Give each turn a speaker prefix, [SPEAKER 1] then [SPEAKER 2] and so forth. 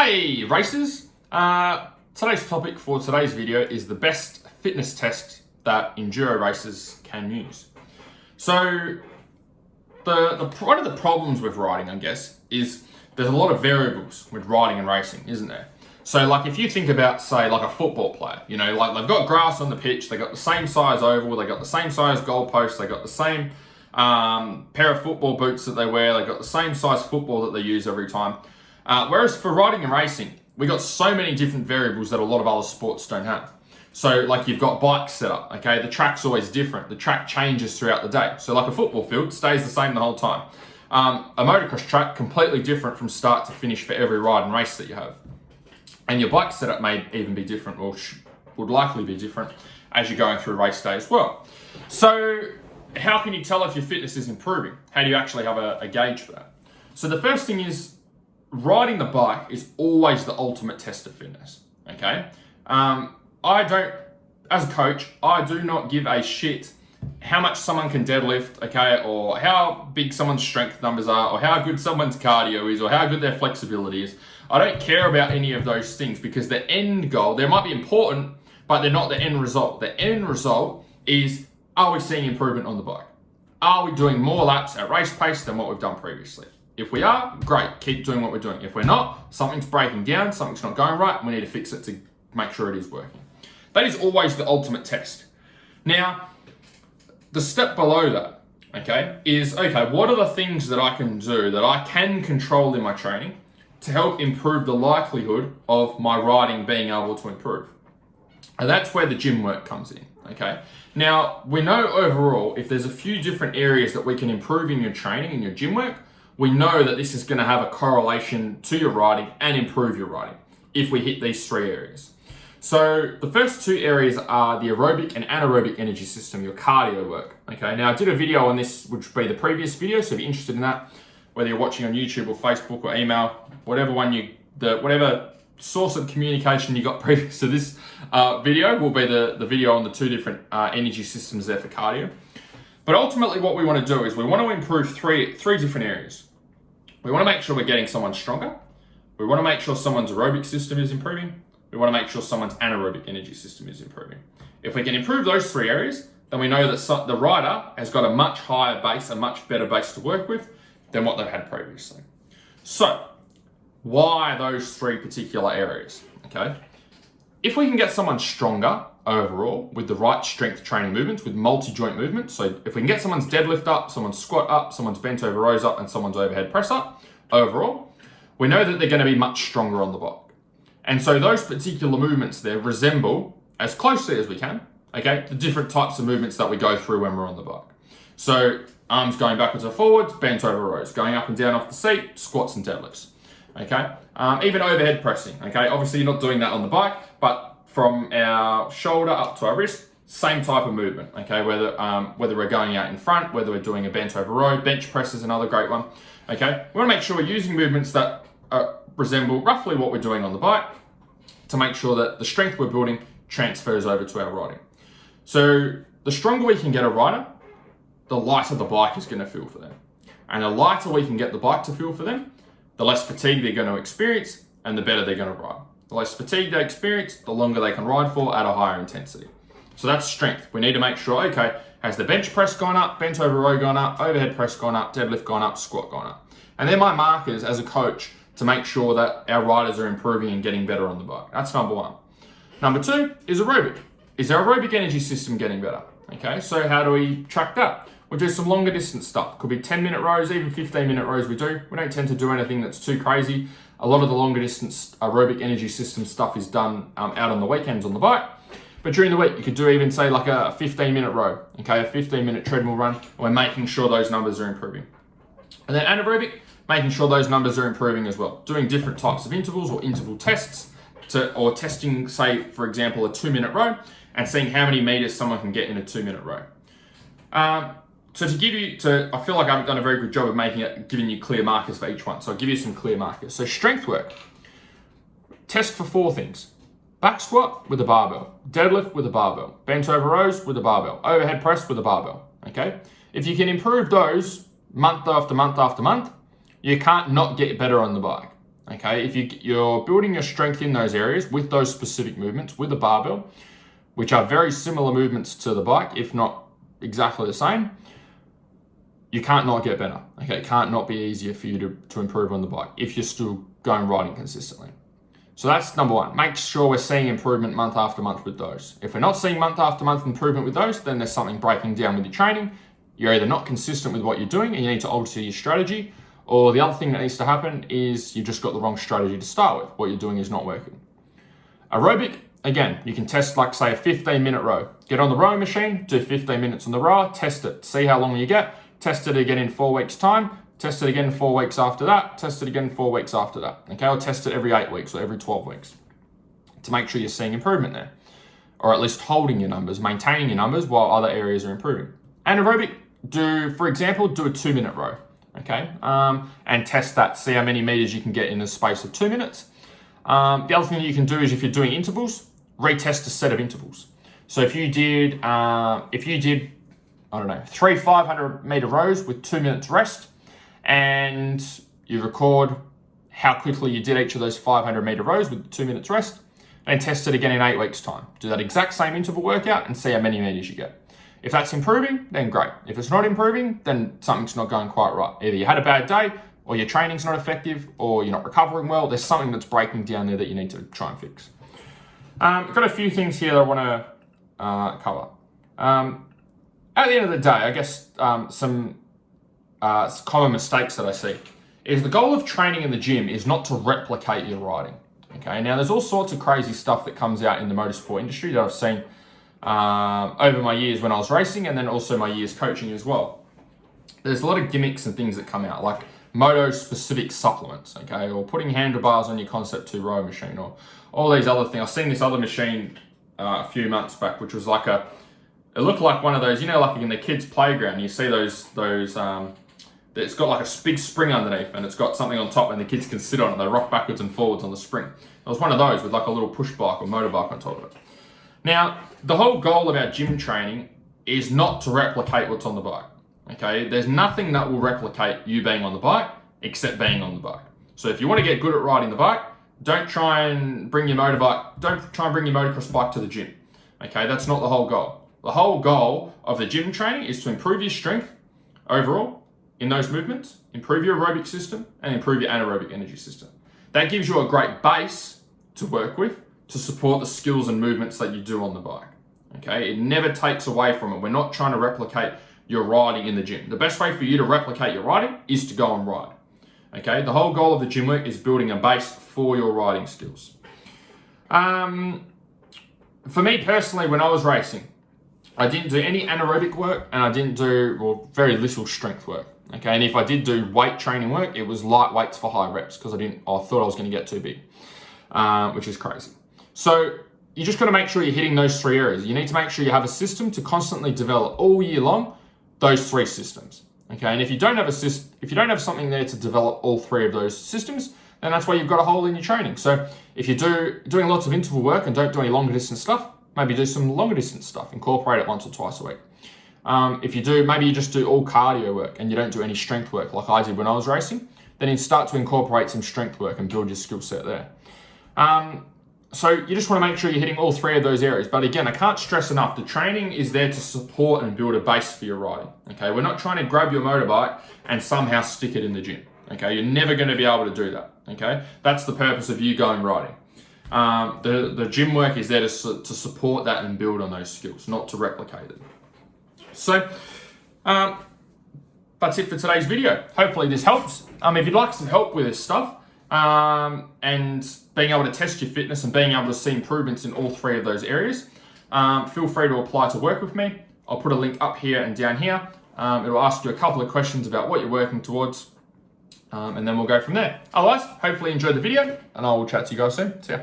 [SPEAKER 1] Hey racers! Today's topic for today's video is the best fitness test that enduro racers can use. So one of the problems with riding, I guess, is there's a lot of variables with riding and racing, isn't there? So like if you think about, say, like a football player, you know, like they've got grass on the pitch, they got the same size oval, they got the same size goalpost, they got the same pair of football boots that they wear, they got the same size football that they use every time. Whereas for riding and racing, we got so many different variables that a lot of other sports don't have. So like you've got bike setup, okay? The track's always different. The track changes throughout the day. So like a football field stays the same the whole time. A motocross track, completely different from start to finish for every ride and race that you have. And your bike setup may even be different, or would likely be different as you're going through race day as well. So how can you tell if your fitness is improving? How do you actually have a gauge for that? So the first thing is, riding the bike is always the ultimate test of fitness, okay? As a coach, I do not give a shit how much someone can deadlift, okay, or how big someone's strength numbers are, or how good someone's cardio is, or how good their flexibility is. I don't care about any of those things because the end goal, they might be important, but they're not the end result. The end result is, are we seeing improvement on the bike? Are we doing more laps at race pace than what we've done previously? If we are, great, keep doing what we're doing. If we're not, something's breaking down, something's not going right, and we need to fix it to make sure it is working. That is always the ultimate test. Now, the step below that, okay, is, okay, what are the things that I can do that I can control in my training to help improve the likelihood of my riding being able to improve? And that's where the gym work comes in, okay? Now, we know overall, if there's a few different areas that we can improve in your training, in your gym work, we know that this is going to have a correlation to your riding and improve your riding if we hit these three areas. So the first two areas are the aerobic and anaerobic energy system, your cardio work. Okay, now I did a video on this, which would be the previous video, so if you're interested in that, whether you're watching on YouTube or Facebook or email, whatever source of communication you got previous to this video will be the video on the two different energy systems there for cardio. But ultimately what we want to do is we want to improve three different areas. We want to make sure we're getting someone stronger. We want to make sure someone's aerobic system is improving. We want to make sure someone's anaerobic energy system is improving. If we can improve those three areas, then we know that the rider has got a much higher base, a much better base to work with than what they've had previously. So, why those three particular areas? Okay, if we can get someone stronger overall with the right strength training movements, with multi-joint movements, so if we can get someone's deadlift up, someone's squat up, someone's bent over rows up, and someone's overhead press up, overall, we know that they're going to be much stronger on the bike. And so those particular movements there resemble, as closely as we can, okay, the different types of movements that we go through when we're on the bike. So arms going backwards or forwards, bent over rows, going up and down off the seat, squats and deadlifts, okay? Even overhead pressing, okay? Obviously you're not doing that on the bike, but from our shoulder up to our wrist, same type of movement, okay? Whether we're going out in front, whether we're doing a bent over row, bench press is another great one, okay? We wanna make sure we're using movements that resemble roughly what we're doing on the bike to make sure that the strength we're building transfers over to our riding. So the stronger we can get a rider, the lighter the bike is gonna feel for them. And the lighter we can get the bike to feel for them, the less fatigue they're gonna experience and the better they're gonna ride. The less fatigue they experience, the longer they can ride for at a higher intensity. So that's strength. We need to make sure, okay, has the bench press gone up, bent over row gone up, overhead press gone up, deadlift gone up, squat gone up. And they're my markers as a coach to make sure that our riders are improving and getting better on the bike. That's number one. Number two is aerobic. Is our aerobic energy system getting better? Okay, so how do we track that? We do some longer distance stuff. Could be 10-minute rows, even 15-minute rows we do. We don't tend to do anything that's too crazy. A lot of the longer distance aerobic energy system stuff is done out on the weekends on the bike. But during the week, you could do even say like a 15-minute row, okay, a 15-minute treadmill run, and we're making sure those numbers are improving. And then anaerobic, making sure those numbers are improving as well. Doing different types of intervals or interval tests, or testing, say, for example, a 2-minute row, and seeing how many meters someone can get in a 2-minute row. So I feel like I haven't done a very good job of giving you clear markers for each one. So I'll give you some clear markers. So strength work, test for 4 things. Back squat with a barbell, deadlift with a barbell, bent over rows with a barbell, overhead press with a barbell, okay? If you can improve those month after month after month, you can't not get better on the bike, Okay, if you're building your strength in those areas with those specific movements with the barbell, which are very similar movements to the bike, if not exactly the same, you can't not get better. Okay, it can't not be easier for you to improve on the bike if you're still going riding consistently. So that's number one. Make sure we're seeing improvement month after month with those. If we're not seeing month after month improvement with those, then there's something breaking down with your training. You're either not consistent with what you're doing and you need to alter your strategy, or the other thing that needs to happen is you've just got the wrong strategy to start with. What you're doing is not working. Aerobic, again, you can test like say a 15-minute row. Get on the rowing machine, do 15 minutes on the rower, test it, see how long you get, test it again in 4 weeks time, test it again 4 weeks after that, test it again 4 weeks after that. Okay, or test it every 8 weeks or every 12 weeks to make sure you're seeing improvement there. Or at least holding your numbers, maintaining your numbers while other areas are improving. Anaerobic, for example, do a 2-minute row. Okay, and test that, see how many meters you can get in the space of 2 minutes. The other thing you can do is if you're doing intervals, retest a set of intervals. So if you did, I don't know, 3 500-meter rows with 2 minutes rest, and you record how quickly you did each of those 500-meter rows with 2 minutes rest, and test it again in 8 weeks' time. Do that exact same interval workout and see how many meters you get. If that's improving, then great. If it's not improving, then something's not going quite right. Either you had a bad day, or your training's not effective, or you're not recovering well. There's something that's breaking down there that you need to try and fix. I've got a few things here that I want to cover. At the end of the day, I guess some common mistakes that I see is the goal of training in the gym is not to replicate your riding. Okay, now there's all sorts of crazy stuff that comes out in the motorsport industry that I've seen over my years when I was racing, and then also my years coaching as well. There's a lot of gimmicks and things that come out, like moto-specific supplements, okay, or putting handlebars on your Concept 2 row machine, or all these other things. I've seen this other machine a few months back, which was like it looked like one of those, you know, like in the kids' playground, you see those it's got like a big spring underneath, and it's got something on top, and the kids can sit on it. They rock backwards and forwards on the spring. It was one of those with like a little push bike or motorbike on top of it. Now, the whole goal of our gym training is not to replicate what's on the bike. Okay, there's nothing that will replicate you being on the bike except being on the bike. So if you want to get good at riding the bike, don't try and bring your motocross bike to the gym. Okay, that's not the whole goal. The whole goal of the gym training is to improve your strength overall in those movements, improve your aerobic system, and improve your anaerobic energy system. That gives you a great base to work with to support the skills and movements that you do on the bike. Okay, it never takes away from it. We're not trying to replicate your riding in the gym. The best way for you to replicate your riding is to go and ride. Okay, the whole goal of the gym work is building a base for your riding skills. For me personally, when I was racing, I didn't do any anaerobic work, and I didn't do, very little strength work. Okay, and if I did do weight training work, it was light weights for high reps because I thought I was going to get too big, which is crazy. So you just got to make sure you're hitting those 3 areas. You need to make sure you have a system to constantly develop all year long those 3 systems. Okay, and if you don't have something there to develop all 3 of those systems, then that's why you've got a hole in your training. So if you're doing lots of interval work and don't do any longer distance stuff, maybe do some longer distance stuff. Incorporate it once or twice a week. If you do, maybe you just do all cardio work and you don't do any strength work like I did when I was racing, then you start to incorporate some strength work and build your skill set there. So you just want to make sure you're hitting all 3 of those areas. But again, I can't stress enough, the training is there to support and build a base for your riding. Okay, we're not trying to grab your motorbike and somehow stick it in the gym. Okay, you're never going to be able to do that. Okay, that's the purpose of you going riding. The gym work is there to support that and build on those skills, not to replicate it. So that's it for today's video. Hopefully this helps. If you'd like some help with this stuff, and being able to test your fitness and being able to see improvements in all 3 of those areas, feel free to apply to work with me. I'll put a link up here and down here. It'll ask you a couple of questions about what you're working towards, and then we'll go from there. Otherwise, hopefully you enjoyed the video, and I will chat to you guys soon. See ya.